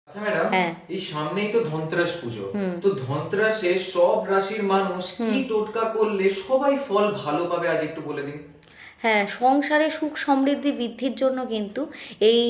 আচ্ছা ম্যাডাম, হ্যাঁ। এই সামনেই তো ধনতেরাস পুজো। হুম। তো ধনতেরাসে সব রাশির মানুষ কি টোটকা করলে সবাই ফল ভালো পাবে, আজ একটু বলে দিন। হ্যাঁ, সংসারে সুখ সমৃদ্ধি বৃদ্ধির জন্য কিন্তু এই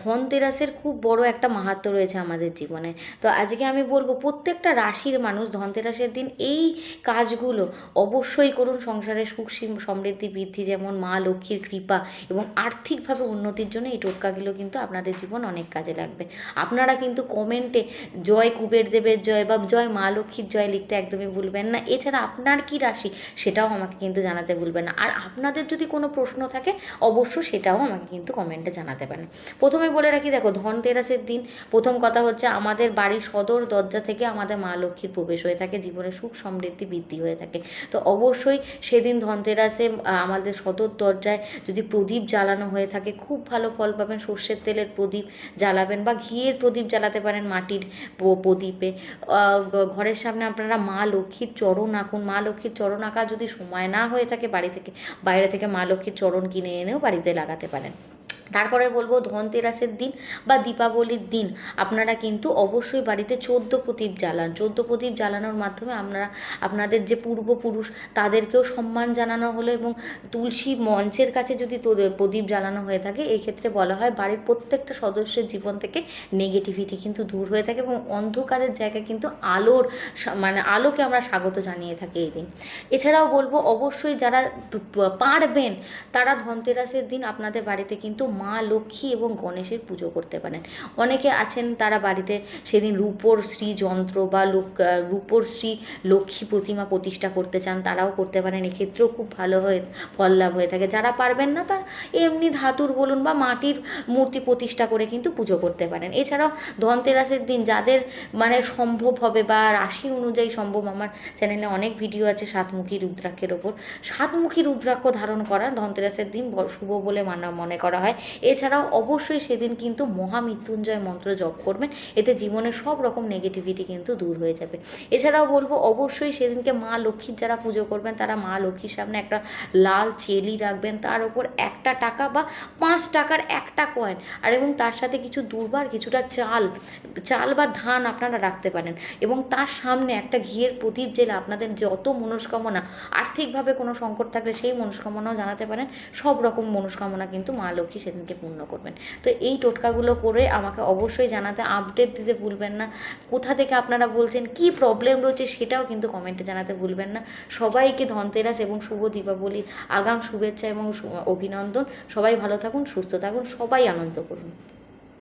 ধনতেরাসের খুব বড় একটা মাহাত্ম্য রয়েছে আমাদের জীবনে। তো আজকে আমি বলবো প্রত্যেকটা রাশির মানুষ ধনতেরাসের দিন এই কাজগুলো অবশ্যই করুন। সংসারে সুখ সমৃদ্ধি বৃদ্ধি, যেমন মা লক্ষ্মীর কৃপা এবং আর্থিকভাবে উন্নতির জন্য এই টোটকাগুলো কিন্তু আপনাদের জীবন অনেক কাজে লাগবে। আপনারা কিন্তু কমেন্টে জয় কুবের দেবের জয় বা জয় মা লক্ষ্মীর জয় লিখতে একদমই ভুলবেন না। এছাড়া আপনার কি রাশি সেটাও আমাকে কিন্তু জানাতে ভুলবেন না। আর আপনাদের যদি কোনো প্রশ্ন থাকে অবশ্য সেটাও আমাকে কিন্তু কমেন্টে জানাতে পারেন। প্রথমে বলে রাখি, দেখো ধনতেরাসের দিন প্রথম কথা হচ্ছে আমাদের বাড়ির সদর দরজা থেকে আমাদের মা লক্ষ্মীর প্রবেশ হয়ে থাকে, জীবনে সুখ সমৃদ্ধি বৃদ্ধি হয়ে থাকে। তো অবশ্যই সেদিন ধনতেরাসে আমাদের সদর দরজায় যদি প্রদীপ জ্বালানো হয়ে থাকে খুব ভালো ফল পাবেন। সর্ষের তেলের প্রদীপ জ্বালাবেন বা ঘিয়ের প্রদীপ জ্বালাতে পারেন মাটির প্রদীপে। ঘরের সামনে আপনারা মা লক্ষ্মীর চরণ আঁকুন। মা লক্ষ্মীর চরণ আঁকা যদি সময় না হয়ে থাকে বাড়ি থেকে, বাইরে থেকে মা লক্ষ্মীর চরণ কিনে এনেও বাড়িতে লাগাতে পারেন। তারপরে বলবো ধনতেরাসের দিন বা দীপাবলির দিন আপনারা কিন্তু অবশ্যই বাড়িতে 14 প্রদীপ জ্বালান। 14 প্রদীপ জ্বালানোর মাধ্যমে আপনারা আপনাদের যে পূর্বপুরুষ তাদেরকেও সম্মান জানানো হলো, এবং তুলসী মঞ্চের কাছে যদি প্রদীপ জ্বালানো হয়ে থাকে এই ক্ষেত্রে বলা হয় বাড়ির প্রত্যেকটা সদস্যের জীবন থেকে নেগেটিভিটি কিন্তু দূর হয়ে থাকে এবং অন্ধকারের জায়গায় কিন্তু আলোর মানে আলোকে আমরা স্বাগত জানিয়ে থাকি এই দিন। এছাড়াও বলবো অবশ্যই যারা পারবেন তারা ধনতেরাসের দিন আপনাদের বাড়িতে কিন্তু মা লক্ষ্মী এবং গণেশের পুজো করতে পারেন। অনেকে আছেন তারা বাড়িতে সেদিন রূপোর শ্রী যন্ত্র বা রূপোর শ্রী লক্ষ্মী প্রতিমা প্রতিষ্ঠা করতে চান, তারাও করতে পারেন। এক্ষেত্রেও খুব ভালো হয়ে ফল লাভ হয়ে থাকে। যারা পারবেন না তারা এমনি ধাতুর বলুন বা মাটির মূর্তি প্রতিষ্ঠা করে কিন্তু পুজো করতে পারেন। এছাড়াও ধনতেরাসের দিন যাদের মানে সম্ভব হবে বা রাশি অনুযায়ী সম্ভব, আমার চ্যানেলে অনেক ভিডিও আছে সাতমুখী রুদ্রাক্ষের ওপর। সাতমুখী রুদ্রাক্ষ ধারণ করা ধনতেরাসের দিন শুভ বলে মনে করা হয়। এছাড়াও অবশ্যই সেদিন কিন্তু মহামৃত্যুঞ্জয় মন্ত্র জপ করবেন, এতে জীবনের সব রকম নেগেটিভিটি কিন্তু দূর হয়ে যাবে। এছাড়াও বলবো অবশ্যই সেদিনকে মা লক্ষ্মীর যারা পুজো করবেন তারা মা লক্ষ্মীর সামনে একটা লাল চেলি রাখবেন, তার ওপর 1 টাকা বা 5 টাকার একটা কয়েন আর এবং তার সাথে কিছু দুর্বার কিছুটা চাল বা ধান আপনারা রাখতে পারেন, এবং তার সামনে একটা ঘিয়ের প্রদীপ জেলে আপনাদের যত মনস্কামনা, আর্থিকভাবে কোনো সংকট থাকলে সেই মনস্কামনাও জানাতে পারেন। সব রকম মনস্কামনা কিন্তু মা লক্ষ্মী সেদিনকে পূর্ণ করবেন। তো এই টোটকাগুলো করে আমাকে অবশ্যই জানাতে, আপডেট দিতে ভুলবেন না। কোথা থেকে আপনারা বলছেন, কি প্রবলেম রয়েছে সেটাও কিন্তু কমেন্টে জানাতে ভুলবেন না। সবাইকে ধনতেরাস এবং শুভ দীপাবলির আগাম শুভেচ্ছা এবং অভিনন্দন। সবাই ভালো থাকুন, সুস্থ থাকুন, সবাই আনন্দ করুন।